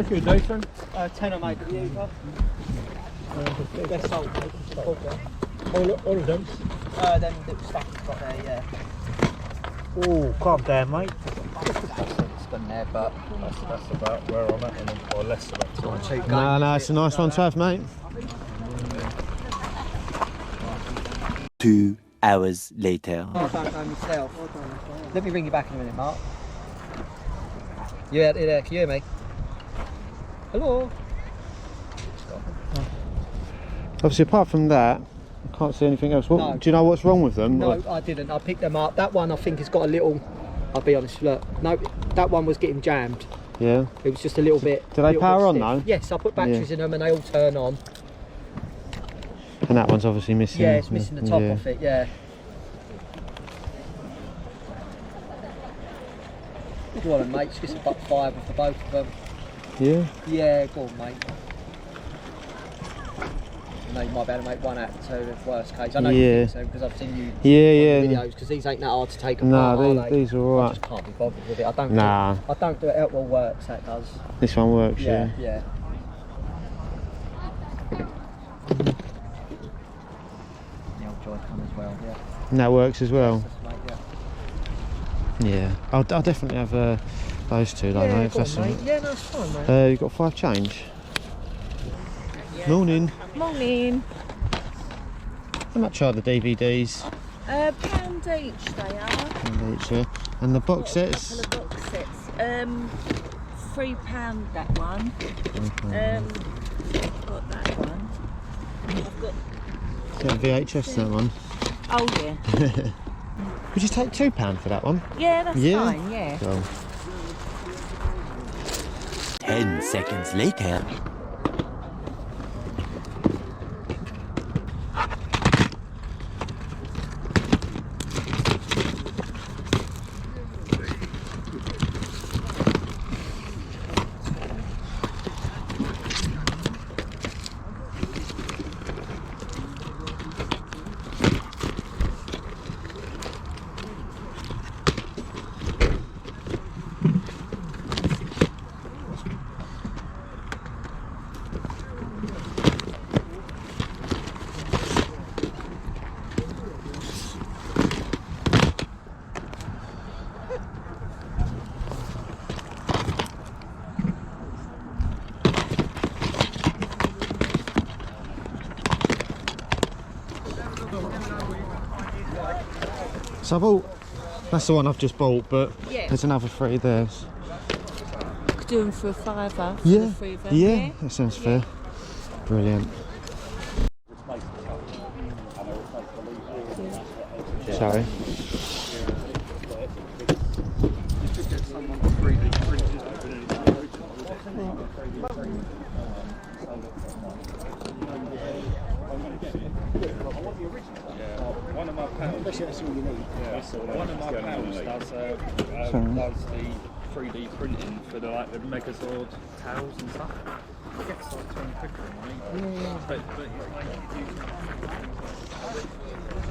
much you do, son? 10 mate. They're sold. All of them? Them little stuff you've got there, yeah. Oh, calm down, mate. It's gone there, but That's about where I'm at, or less about time. No, it's a nice one to have, mate. 2 hours later. I don't know myself. Let me ring you back in a minute, Mark. You out there? Can you hear me? Hello? Obviously, apart from that, I can't see anything else. What, No. Do you know what's wrong with them? No, I didn't. I picked them up. That one I think has got a little, I'll be honest, look. No, that one was getting jammed. Yeah. It was just a little bit. Do they power on though? Yes, I put batteries in them and they all turn on. And that one's obviously missing. Yeah, it's missing the top off it, yeah. Go on, mate. It's just about $5 for both of them. Yeah? Yeah, go on, mate. I know you might be able to make one out of two, the worst case. I know you think so, because I've seen you on the videos, because these ain't that hard to take apart, No, these are alright. I just can't be bothered with it. I don't do it. It all works, that does. This one works, Yeah. yeah. The old Joy-Con as well, yeah. And that works as well? Mate, Yeah. I'll definitely have those two, though, mate. If that's mate. Yeah, no, it's fine, mate. You've got 5 change. Morning. Morning. How much are the DVDs? Pound each they are. £1 each, yeah. And the box sets? The box sets. £3 that one. I've got that one. I've got. Is that VHS, that one? Oh yeah. Would you take £2 for that one? Yeah, that's fine. Yeah. Cool. 10 seconds later. So I bought, that's the one I've just bought, but Yeah. there's another 3 there. Could do them for a £5 for Yeah, the 3 of them. yeah, that sounds fair. Brilliant. Sorry. One of my pals. That's all you need. One of my pals does the 3D printing for the Megazord towels and stuff. It gets like 20 quid for them,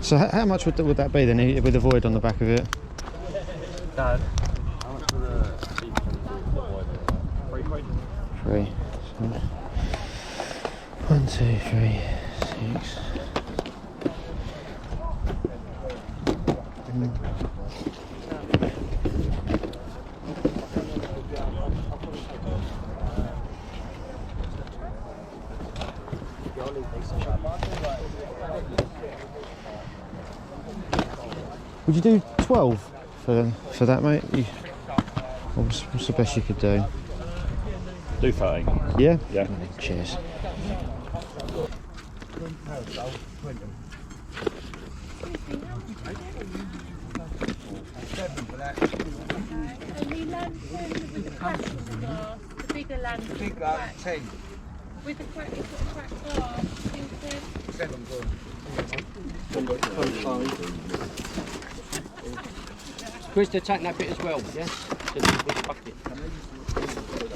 So how much would that be then, with the void on the back of it? Dad, how much for the void? 3 quid. 3. So 1, 2, 3, 6. Would you do 12 for that, mate? What's the best you could do? Do 30. Yeah? Yeah. Cheers. The bigger lantern. Big 10. With the crack, it's got a cracked glass. 7 good. Chris, they're taking that bit as well, yeah? Just this bucket.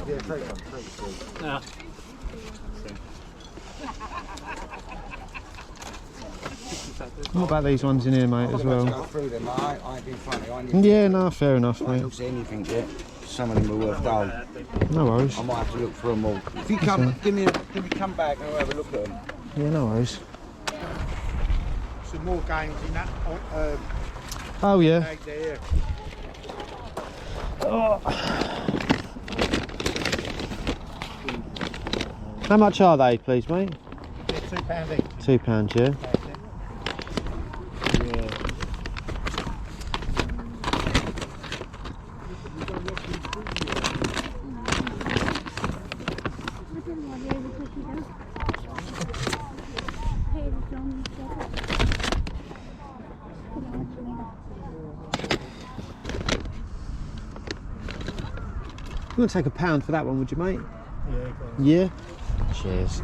Yeah, take one. Yeah. What about these ones in here, mate, as well? Go through them. I ain't been funny. Yeah, no, fair enough, I mate. don't see anything yet. some of them are worth gold. No worries. I might have to look for them all. If you come, give me come back and I'll have a look at them. Yeah, no worries. Some more games in that Oh yeah. bag there. How much are they, please, mate? They're £2 each. £2, yeah. You want to take £1 for that one, would you, mate? Yeah, go on. Yeah. Cheers.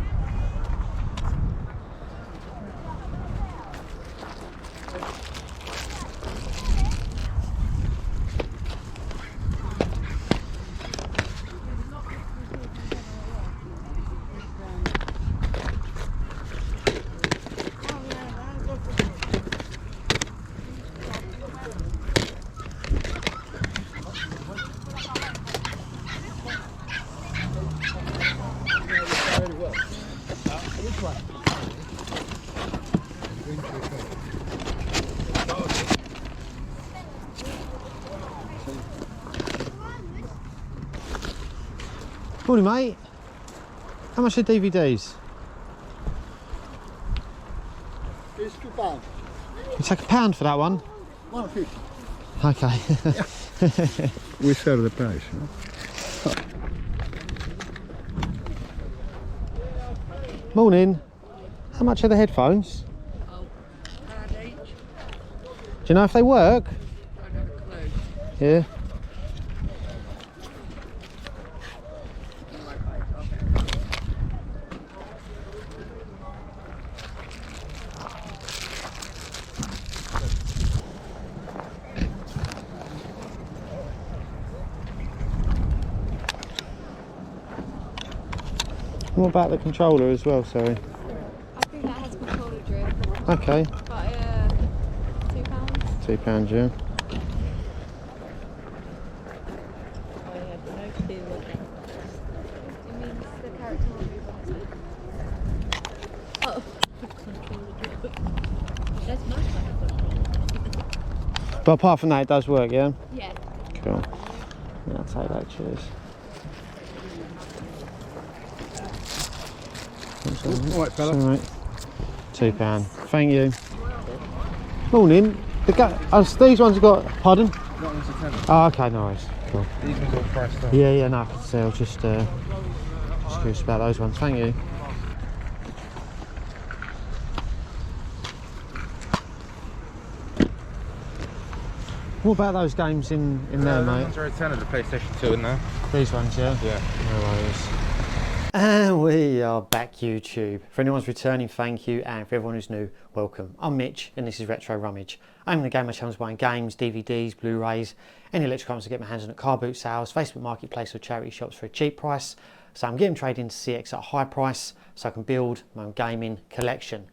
Morning, mate. How much are DVDs? It's £2. You take £1 for that one? £1.50. Okay. We sell the price. Morning. How much are the headphones? £1 each. Do you know if they work? Don't have a clue. Yeah. What about the controller as well, sorry? I think that has controller drill. Okay, But £2. £2, yeah. I have no clue what that It means the character will move on its own. Oh, that's my kind of. But apart from that, it does work, yeah? Yeah. Cool. Yeah, I'll take that, cheers. All right, fella. Sorry, mate. £2. Thank you. Morning. These ones have got. Pardon? That one's a tenner. Oh, okay, nice. Cool. These ones are priced up. Yeah, no, I can tell. Just curious about those ones. Thank you. What about those games in there, mate? Those ones are a tenner, the PlayStation 2 in there. These ones, yeah? Yeah. No worries. And we are back, YouTube. For anyone's returning, thank you, and for everyone who's new, welcome. I'm Mitch, and this is Retro Rummage. I'm in the gamer channel buying games, DVDs, Blu-rays, any electrical items to get my hands on at Carboot sales, Facebook Marketplace or charity shops for a cheap price. So I'm getting trade into CX at a high price, so I can build my own gaming collection.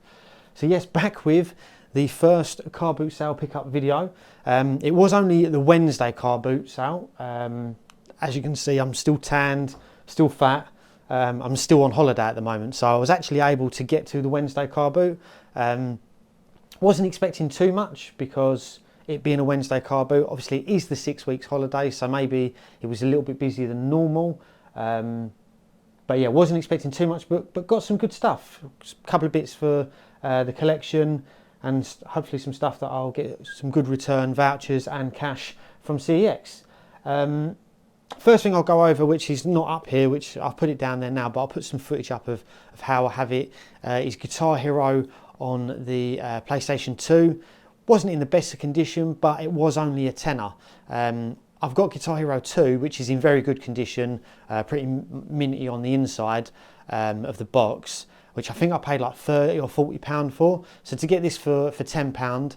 So yes, back with the first Carboot sale pickup video. It was only the Wednesday Carboot sale. As you can see, I'm still tanned, still fat. I'm still on holiday at the moment, so I was actually able to get to the Wednesday Carboot. Wasn't expecting too much because it being a Wednesday Carboot, obviously it is the 6 weeks holiday, so maybe it was a little bit busier than normal. But yeah, wasn't expecting too much, but got some good stuff. A couple of bits for the collection, and hopefully some stuff that I'll get some good return vouchers and cash from CEX. First thing I'll go over, which is not up here, which I'll put it down there now, but I'll put some footage up of how I have it, is Guitar Hero on the PlayStation 2. Wasn't in the best of condition, but it was only a tenner. I've got Guitar Hero 2, which is in very good condition, pretty minty on the inside of the box, which I think I paid like £30 or £40 for. So to get this for £10,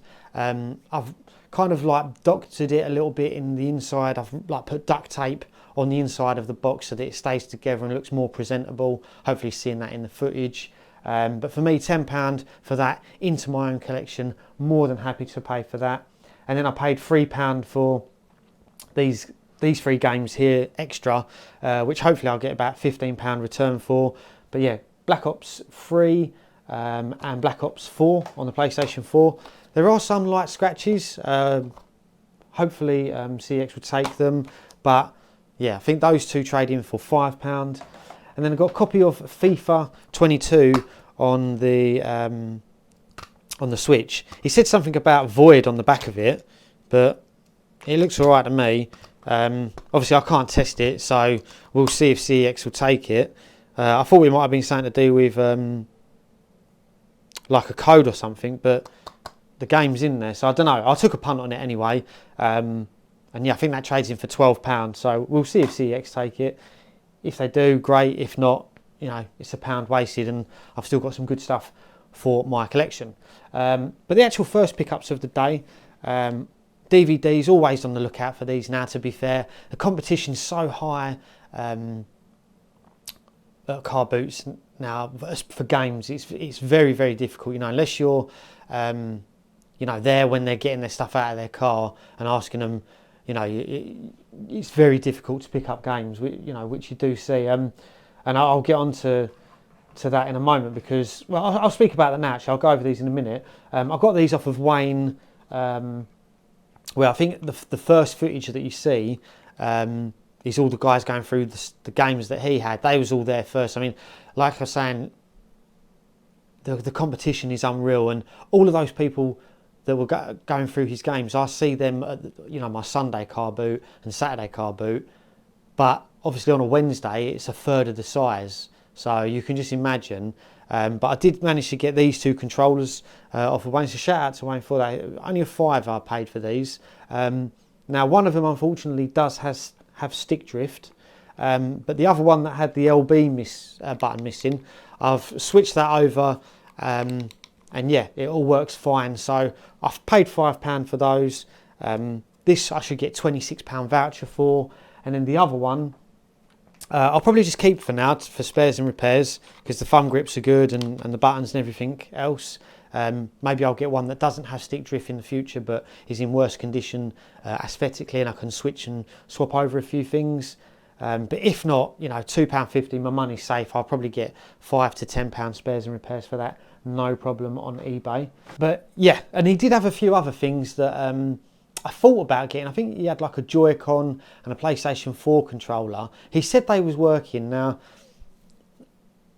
I've kind of like doctored it a little bit in the inside. I've like put duct tape on the inside of the box so that it stays together and looks more presentable. Hopefully seeing that in the footage. But for me, £10 for that into my own collection, more than happy to pay for that. And then I paid £3 for these these 3 games here extra, which hopefully I'll get about £15 return for. But yeah, Black Ops 3 and Black Ops 4 on the PlayStation 4. There are some light scratches. Hopefully CX will take them. But yeah, I think those 2 trade in for £5. And then I've got a copy of FIFA 22 on the Switch. He said something about void on the back of it, but it looks alright to me. Obviously I can't test it, so we'll see if CEX will take it. I thought it might have been something to do with like a code or something, but the game's in there, so I don't know. I took a punt on it anyway, and yeah, I think that trades in for £12, so we'll see if CEX take it. If they do, great. If not, you know, it's £1 wasted, and I've still got some good stuff for my collection. But the actual first pickups of the day, DVDs, always on the lookout for these now, to be fair. The competition's so high at Carboots now for games. It's very, very difficult, you know, unless you're you know, there when they're getting their stuff out of their car and asking them, you know, it's very difficult to pick up games, you know, which you do see. And I'll get on to that in a moment, because, well, I'll speak about that now. Actually, I'll go over these in a minute. I got these off of Wayne. Well, I think the first footage that you see is all the guys going through the games that he had. They was all there first. I mean, like I was saying, the competition is unreal, and all of those people that were going through his games, I see them at, you know, my Sunday car boot and Saturday car boot, but obviously on a Wednesday it's a third of the size, so you can just imagine. But I did manage to get these 2 controllers off of Wayne, so shout out to Wayne for that. Only a £5 I paid for these. Now one of them unfortunately does have stick drift, but the other one that had the LB button missing, I've switched that over, and yeah, it all works fine. So I've paid £5 for those. This I should get £26 voucher for, and then the other one I'll probably just keep for now for spares and repairs, because the thumb grips are good and the buttons and everything else. Maybe I'll get one that doesn't have stick drift in the future but is in worse condition aesthetically, and I can switch and swap over a few things. But if not, you know, £2.50, my money's safe. I'll probably get £5 to £10 spares and repairs for that, no problem, on eBay. But yeah, and he did have a few other things that I thought about getting. I think he had like a Joy-Con and a PlayStation 4 controller. He said they was working. Now,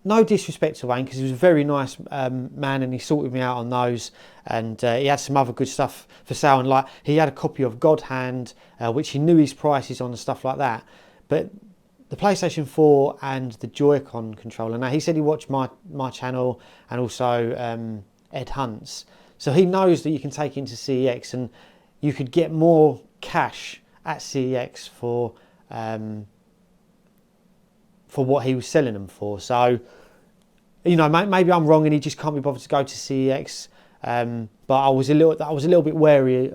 no disrespect to Wayne, because he was a very nice man, and he sorted me out on those, and he had some other good stuff for sale, and like he had a copy of God Hand, which he knew his prices on and stuff like that. But the PlayStation 4 and the Joy-Con controller, now he said he watched my channel and also Ed Hunt's, so he knows that you can take it into CEX, and you could get more cash at CEX for what he was selling them for. So, you know, maybe I'm wrong and he just can't be bothered to go to CEX. But I was a little bit wary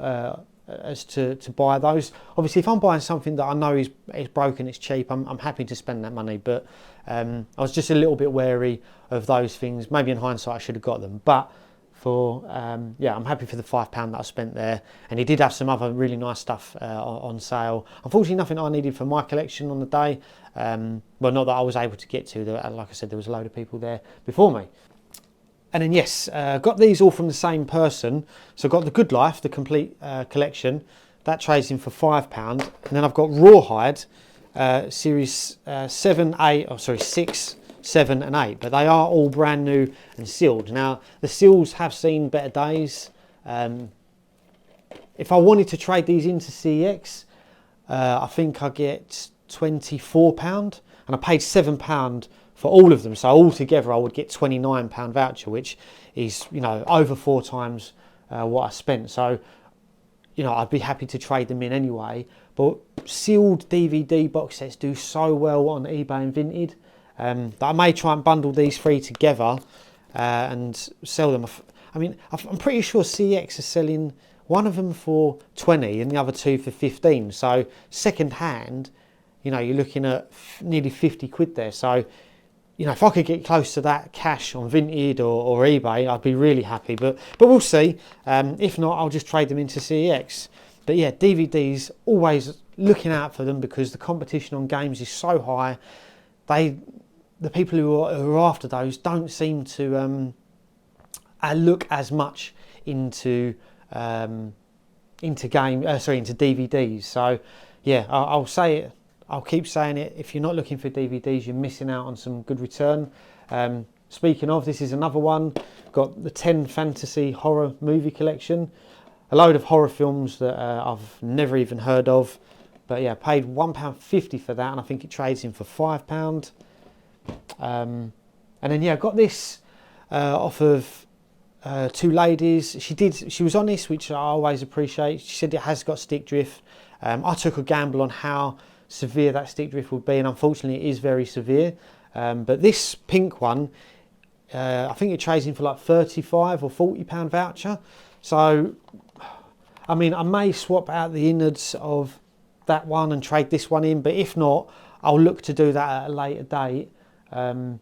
as to buy those. Obviously, if I'm buying something that I know is broken, it's cheap, I'm happy to spend that money. But I was just a little bit wary of those things. Maybe in hindsight I should have got them. But yeah, I'm happy for the £5 that I spent there. And he did have some other really nice stuff on sale. Unfortunately, nothing I needed for my collection on the day. Well, not that I was able to get to. Like I said, there was a load of people there before me. And then yes, got these all from the same person. So I've got the Good Life, the complete collection. That trades in for £5. And then I've got Rawhide, series 6, 7 and 8, but they are all brand new and sealed. Now the seals have seen better days. If I wanted to trade these into CEX, I think I get £24, and I paid £7 for all of them, so altogether I would get £29 voucher, which is, you know, over 4 times what I spent. So, you know, I'd be happy to trade them in anyway. But sealed DVD box sets do so well on eBay and Vinted that I may try and bundle these 3 together and sell them. I mean, I'm pretty sure CEX is selling one of them for 20 and the other 2 for 15. So second hand, you know, you're looking at nearly 50 quid there. So, you know, if I could get close to that cash on Vinted or eBay, I'd be really happy. But we'll see. If not, I'll just trade them into CEX. But yeah, DVDs, always looking out for them because the competition on games is so high. The people who are after those don't seem to look as much into DVDs. So yeah, I'll say it. I'll keep saying it. If you're not looking for DVDs, you're missing out on some good return. Speaking of, this is another one. Got the 10 fantasy horror movie collection. A load of horror films that I've never even heard of. But yeah, paid £1.50 for that, and I think it trades in for £5. And then yeah, I got this off of two ladies. She was honest, which I always appreciate. She said it has got stick drift. I took a gamble on how severe that stick drift would be, and unfortunately it is very severe. But this pink one, I think it trades in for like £35 or £40 voucher. So I mean, I may swap out the innards of that one and trade this one in, but if not, I'll look to do that at a later date. But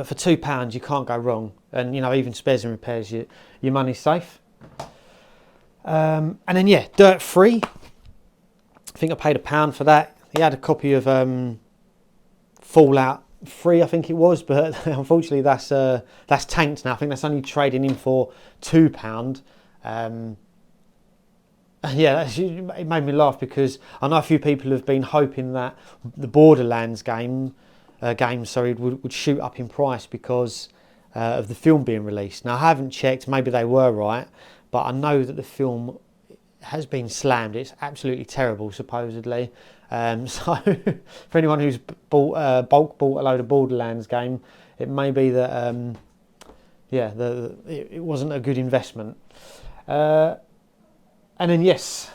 for £2 you can't go wrong, and you know, even spares and repairs, your money's safe. And then yeah, Dirt Free, I think I paid £1 for that. He had a copy of Fallout 3, I think it was, but unfortunately that's tanked now. I think that's only trading in for £2. Yeah, it made me laugh because I know a few people have been hoping that the Borderlands game would shoot up in price because of the film being released. Now I haven't checked, maybe they were right, but I know that the film has been slammed. It's absolutely terrible, supposedly. So for anyone who's bulk bought a load of Borderlands game, it may be that it wasn't a good investment. And then yes,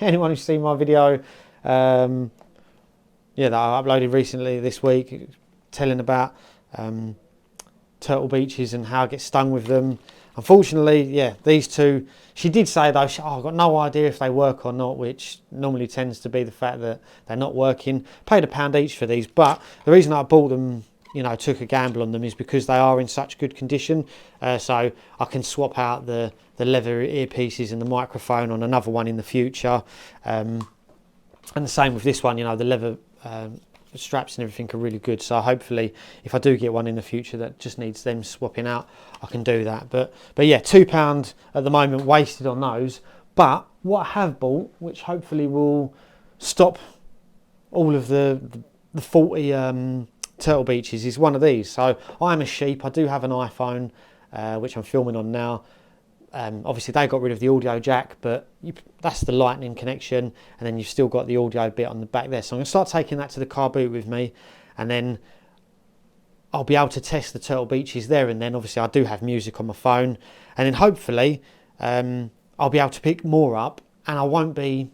anyone who's seen my video, that I uploaded recently this week, telling about turtle beaches and how I get stung with them. Unfortunately, yeah, these two, she did say though, I've got no idea if they work or not, which normally tends to be the fact that they're not working. Paid £1 each for these, but the reason I bought them, you know, took a gamble on them, is because they are in such good condition. So I can swap out the leather earpieces and the microphone on another one in the future. And the same with this one, you know, the leather straps and everything are really good. So hopefully if I do get one in the future that just needs them swapping out, I can do that. But yeah, £2 at the moment wasted on those. But what I have bought, which hopefully will stop all of the faulty turtle beaches, is one of these. So I'm a sheep. I do have an iPhone, which I'm filming on now. Obviously they got rid of the audio jack, but that's the lightning connection, and then you've still got the audio bit on the back there. So I'm going to start taking that to the Carboot with me, and then I'll be able to test the turtle beaches there, and then obviously I do have music on my phone, and then hopefully I'll be able to pick more up, and I won't be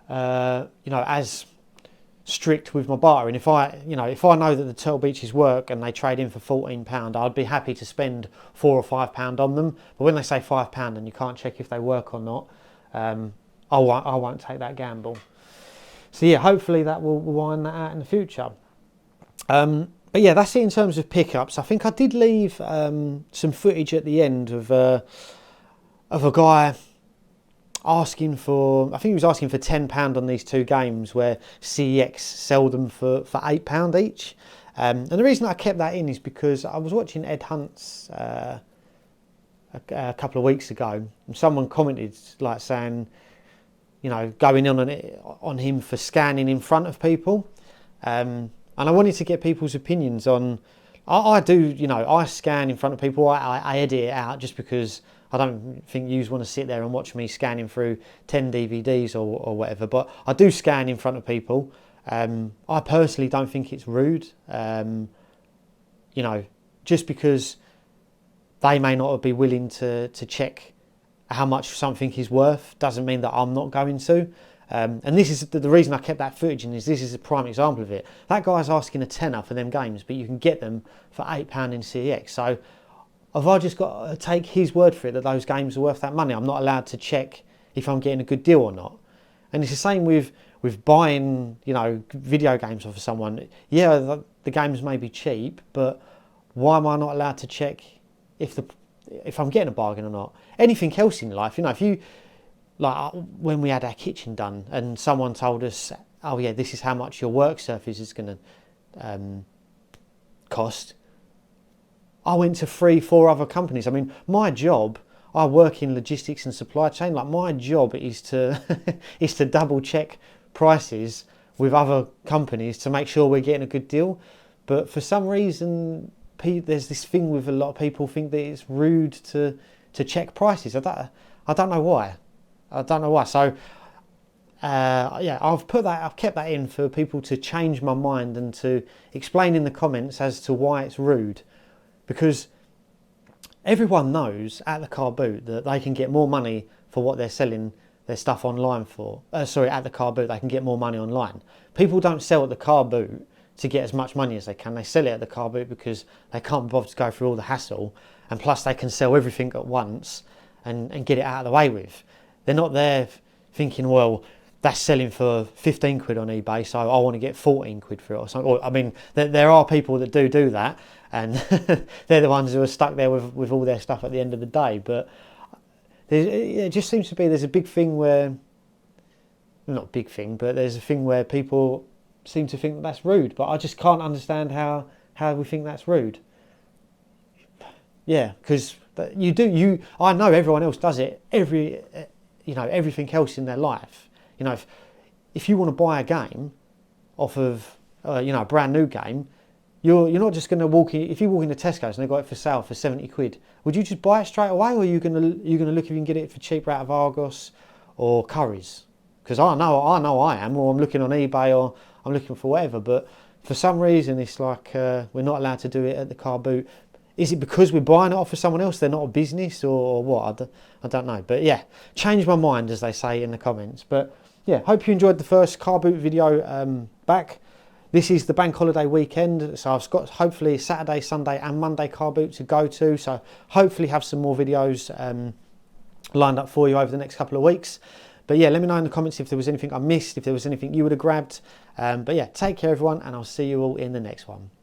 as strict with my bartering. If I know that the turtle beaches work and they trade in for £14, I'd be happy to spend £4 or £5 on them. But when they say £5 and you can't check if they work or not, I won't take that gamble. So yeah, hopefully that will wind that out in the future. But yeah, that's it in terms of pickups. I think I did leave some footage at the end of a guy asking for, I think he was asking for £10 on these two games where CEX sell them for £8 each. And the reason I kept that in is because I was watching Ed Hunt's a couple of weeks ago, and someone commented like saying, you know, going on him for scanning in front of people. And I wanted to get people's opinions on, I do, you know, I scan in front of people, I edit it out just because I don't think you want to sit there and watch me scanning through 10 DVDs or whatever, but I do scan in front of people. I personally don't think it's rude, you know, just because they may not be willing to check how much something is worth doesn't mean that I'm not going to. And this is the reason I kept that footage in, is this is a prime example of it. That guy's asking a tenner for them games, but you can get them for £8 in CEX. So have I just got to take his word for it that those games are worth that money? I'm not allowed to check if I'm getting a good deal or not. And it's the same with buying, you know, video games off of someone. Yeah, the games may be cheap, but why am I not allowed to check if I'm getting a bargain or not? Anything else in life, you know, like when we had our kitchen done and someone told us, oh yeah, this is how much your work surface is going to cost, I went to 3-4 other companies. I mean, my job, I work in logistics and supply chain. Like my job is to is to double check prices with other companies to make sure we're getting a good deal. But for some reason, there's this thing with a lot of people think that it's rude to check prices. I don't know why. I don't know why. So yeah, I've kept that in for people to change my mind and to explain in the comments as to why it's rude, because everyone knows at the Carboot that they can get more money for what they're selling their stuff online for. Sorry, at the Carboot they can get more money online. People don't sell at the Carboot to get as much money as they can. They sell it at the Carboot because they can't bother to go through all the hassle, and plus they can sell everything at once and get it out of the way with. They're not there thinking, well, that's selling for 15 quid on eBay, so I want to get 14 quid for it or something. Or, I mean, there are people that do that, and they're the ones who are stuck there with all their stuff at the end of the day. But it just seems to be there's a big thing where, not big thing, but there's a thing where people seem to think that's rude. But I just can't understand how we think that's rude. Yeah, because I know everyone else does it. Everything else in their life. You know, if you want to buy a game off of a brand new game, you're not just going to walk in. If you walk into Tesco's and they've got it for sale for 70 quid, would you just buy it straight away, or are you going to look if you can get it for cheaper out of Argos or Currys? Because I know I am, or I'm looking on eBay, or I'm looking for whatever. But for some reason, it's like we're not allowed to do it at the Carboot. Is it because we're buying it off of someone else? They're not a business, or what? I don't know. But yeah, change my mind, as they say in the comments. But yeah, hope you enjoyed the first Carboot video back. This is the bank holiday weekend, so I've got hopefully Saturday, Sunday and Monday Carboot to go to. So hopefully have some more videos lined up for you over the next couple of weeks. But yeah, let me know in the comments if there was anything I missed, if there was anything you would have grabbed. But yeah, take care everyone, and I'll see you all in the next one.